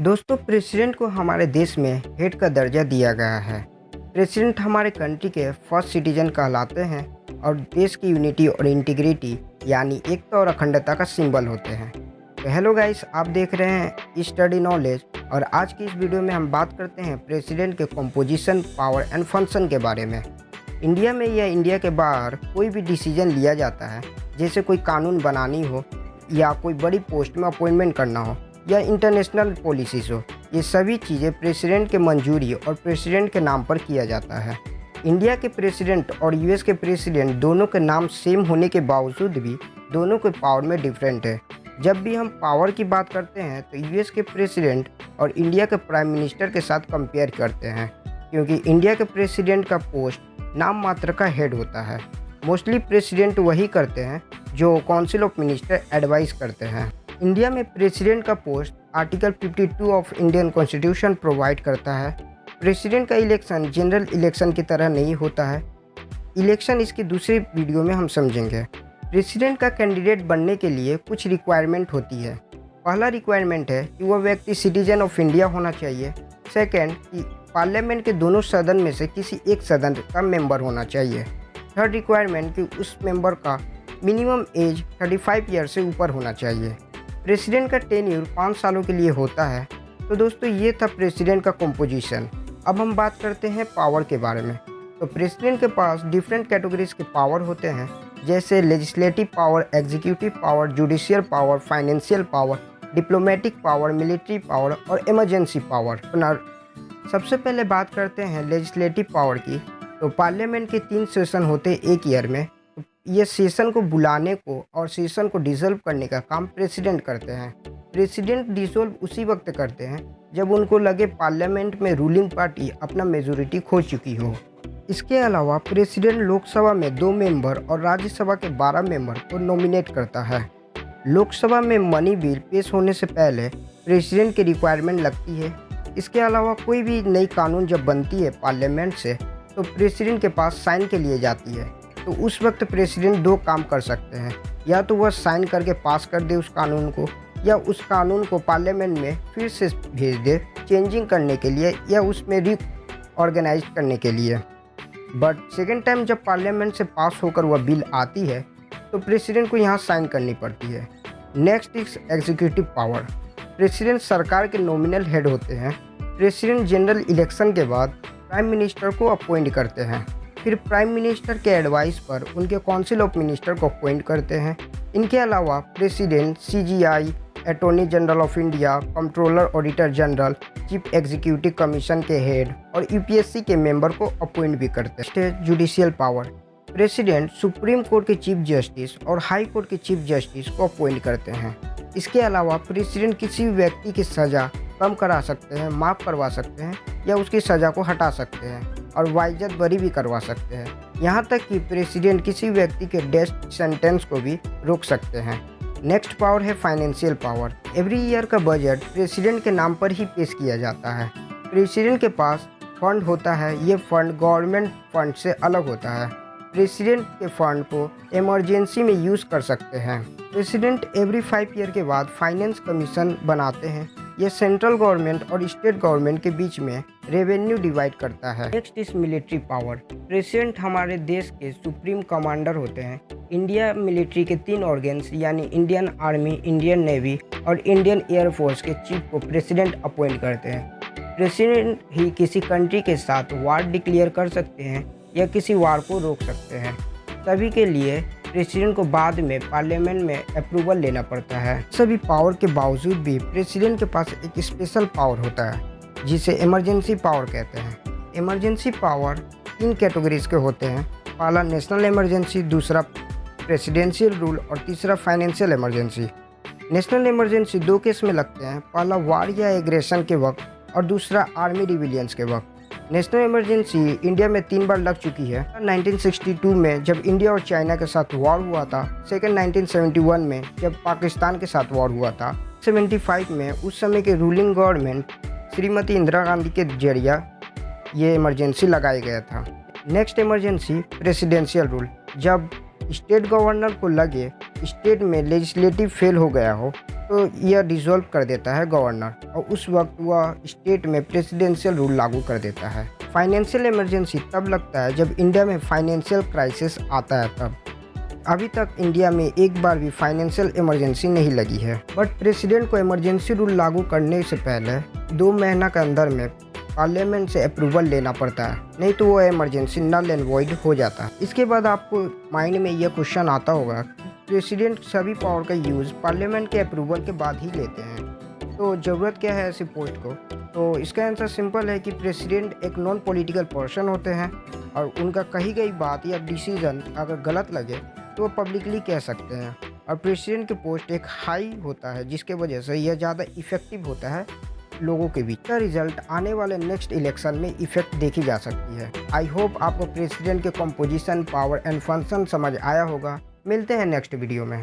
दोस्तों, प्रेसिडेंट को हमारे देश में हेड का दर्जा दिया गया है। प्रेसिडेंट हमारे कंट्री के फर्स्ट सिटीजन कहलाते हैं और देश की यूनिटी और इंटीग्रिटी यानी एकता और अखंडता का सिंबल होते हैं। तो हेलो गाइस, आप देख रहे हैं स्टडी नॉलेज और आज की इस वीडियो में हम बात करते हैं प्रेसिडेंट के कंपोजिशन, पावर एंड फंक्शन के बारे में। इंडिया में या इंडिया के बाहर कोई भी डिसीजन लिया जाता है, जैसे कोई कानून बनानी हो या कोई बड़ी पोस्ट में अपॉइंटमेंट करना हो या इंटरनेशनल पॉलिसीज़ हो, ये सभी चीज़ें प्रेसिडेंट के मंजूरी और प्रेसिडेंट के नाम पर किया जाता है। इंडिया के प्रेसिडेंट और यूएस के प्रेसिडेंट दोनों के नाम सेम होने के बावजूद भी दोनों के पावर में डिफरेंट है। जब भी हम पावर की बात करते हैं तो यूएस के प्रेसिडेंट और इंडिया के प्राइम मिनिस्टर के साथ कंपेयर करते हैं, क्योंकि इंडिया के प्रेसिडेंट का पोस्ट नाम मात्र का हेड होता है। मोस्टली प्रेसिडेंट वही करते हैं जो काउंसिल ऑफ मिनिस्टर एडवाइस करते हैं। इंडिया में प्रेसिडेंट का post article 52 of Indian constitution provide करता है। प्रेसिडेंट का इलेक्शन जनरल इलेक्शन की तरह नहीं होता है। इलेक्शन इसकी दूसरी वीडियो में हम समझेंगे। प्रेसिडेंट का कैंडिडेट बनने के लिए कुछ रिक्वायरमेंट होती है। पहला रिक्वायरमेंट है कि वह व्यक्ति सिटीजन ऑफ इंडिया होना चाहिए। सेकेंड, कि पार्लियामेंट के दोनों सदन में से किसी एक सदन का मेंबर होना चाहिए। थर्ड रिक्वायरमेंट कि उस मेंबर का मिनिमम एज 35 ईयर से ऊपर होना चाहिए। प्रेसिडेंट का टेन्यूर 5 सालों के लिए होता है। तो दोस्तों, ये था प्रेसिडेंट का कंपोजिशन। अब हम बात करते हैं पावर के बारे में। तो प्रेसिडेंट के पास डिफरेंट कैटेगरीज के पावर होते हैं, जैसे legislative power, executive power, judicial power, financial power, diplomatic power, military power और इमरजेंसी पावर। सबसे पहले बात करते हैं लेजिस्लेटिव पावर की। तो पार्लियामेंट के 3 सेशन होते हैं एक ईयर में। ये सेशन को बुलाने को और सेशन को डिसॉल्व करने का काम प्रेसिडेंट करते हैं। प्रेसिडेंट डिसॉल्व उसी वक्त करते हैं जब उनको लगे पार्लियामेंट में रूलिंग पार्टी अपना मेजोरिटी खो चुकी हो। इसके अलावा प्रेसिडेंट लोकसभा में 2 मेंबर और राज्यसभा के 12 मेंबर को नॉमिनेट करता है। लोकसभा में मनी बिल पेश होने से पहले प्रेसिडेंट की रिक्वायरमेंट लगती है। इसके अलावा कोई भी नई कानून जब बनती है पार्लियामेंट से, तो प्रेसिडेंट के पास साइन के लिए जाती है। तो उस वक्त प्रेसिडेंट 2 काम कर सकते हैं, या तो वह साइन करके पास कर दे उस कानून को, या उस कानून को पार्लियामेंट में फिर से भेज दे चेंजिंग करने के लिए या उसमें रीऑर्गेनाइज करने के लिए। बट सेकेंड टाइम जब पार्लियामेंट से पास होकर वह बिल आती है तो प्रेसिडेंट को यहाँ साइन करनी पड़ती है। Next is executive power. President सरकार के नॉमिनल हेड होते हैं। प्रेसिडेंट जनरल इलेक्शन के बाद प्राइम मिनिस्टर को अपॉइंट करते हैं। फिर प्राइम मिनिस्टर के एडवाइस पर उनके काउंसिल ऑफ मिनिस्टर को अपॉइंट करते हैं। इनके अलावा president CGI, attorney general of India, controller, auditor general, chief executive commission के हेड और यूपीएससी के मेंबर को अपॉइंट भी करते हैं। Judicial power. President supreme court के चीफ जस्टिस और हाई कोर्ट के चीफ जस्टिस को अपॉइंट करते हैं। इसके अलावा प्रेसिडेंट किसी भी व्यक्ति की सज़ा कम करा सकते हैं, माफ़ करवा सकते हैं या उसकी सज़ा को हटा सकते हैं और वाइजत बरी भी करवा सकते हैं। यहाँ तक कि प्रेसिडेंट किसी व्यक्ति के डेथ सेंटेंस को भी रोक सकते हैं। नेक्स्ट पावर है फाइनेंशियल पावर। एवरी ईयर का बजट प्रेसिडेंट के नाम पर ही पेश किया जाता है। प्रेसिडेंट के पास फंड होता है। ये फंड गवर्नमेंट फंड से अलग होता है। प्रेसिडेंट के फंड को इमरजेंसी में यूज़ कर सकते हैं। प्रेसिडेंट एवरी 5 ईयर के बाद फाइनेंस कमीशन बनाते हैं। ये सेंट्रल गवर्नमेंट और स्टेट गवर्नमेंट के बीच में रेवेन्यू डिवाइड करता है। Next is military power. President हमारे देश के सुप्रीम कमांडर होते हैं। इंडिया मिलिट्री के 3 ऑर्गन्स यानी इंडियन आर्मी, इंडियन नेवी और इंडियन एयरफोर्स के चीफ को प्रेसिडेंट अपॉइंट करते हैं। प्रेसिडेंट ही किसी कंट्री के साथ वार डिक्लेयर कर सकते हैं या किसी वार को रोक सकते हैं। सभी के लिए प्रेसिडेंट को बाद में पार्लियामेंट में अप्रूवल लेना पड़ता है। सभी पावर के बावजूद भी प्रेसिडेंट के पास एक स्पेशल पावर होता है जिसे इमरजेंसी पावर कहते हैं। इमरजेंसी पावर 3 कैटेगरीज के होते हैं। पहला नेशनल इमरजेंसी, दूसरा प्रेसिडेंशियल रूल और तीसरा financial emergency. National emergency 2 case में लगते हैं। पहला वार या एग्रेशन के वक्त और दूसरा आर्मी रिविलियंस के वक्त। नेशनल इमरजेंसी इंडिया में 3 बार लग चुकी है। 1962 में जब इंडिया और चाइना के साथ वॉर हुआ था। सेकेंड 1971 में जब पाकिस्तान के साथ वॉर हुआ था। 75 में उस समय के रूलिंग गवर्नमेंट श्रीमती इंदिरा गांधी के जरिए ये इमरजेंसी लगाया गया था। Next emergency presidential rule. जब स्टेट गवर्नर को लगे स्टेट में लेजिस्लेटिव फेल हो गया हो तो यह डिसॉल्व कर देता है गवर्नर और उस वक्त वह स्टेट में प्रेसिडेंशियल रूल लागू कर देता है। फाइनेंशियल इमरजेंसी तब लगता है जब इंडिया में फाइनेंशियल क्राइसिस आता है तब। अभी तक इंडिया में एक बार भी फाइनेंशियल इमरजेंसी नहीं लगी है, बट प्रेसिडेंट को इमरजेंसी रूल लागू करने से पहले 2 महीना के अंदर में पार्लियामेंट से अप्रूवल लेना पड़ता है, नहीं तो वो इमरजेंसी नल एंड वॉइड हो जाता है। इसके बाद आपको माइंड में यह क्वेश्चन आता होगा, प्रेसिडेंट सभी पावर का यूज़ पार्लियामेंट के अप्रूवल के बाद ही लेते हैं, तो ज़रूरत क्या है ऐसी पोस्ट को? तो इसका आंसर सिंपल है कि प्रेसिडेंट एक नॉन पॉलिटिकल पर्सन होते हैं और उनका कही गई बात या डिसीजन अगर गलत लगे तो वो पब्लिकली कह सकते हैं। और प्रेसिडेंट की पोस्ट एक हाई होता है जिसके वजह से यह ज़्यादा इफ़ेक्टिव होता है लोगों के बीच। का रिजल्ट आने वाले नेक्स्ट इलेक्शन में इफेक्ट देखी जा सकती है। आई होप आपको प्रेसिडेंट के कंपोजिशन, पावर एंड फंक्शन समझ आया होगा। मिलते हैं नेक्स्ट वीडियो में।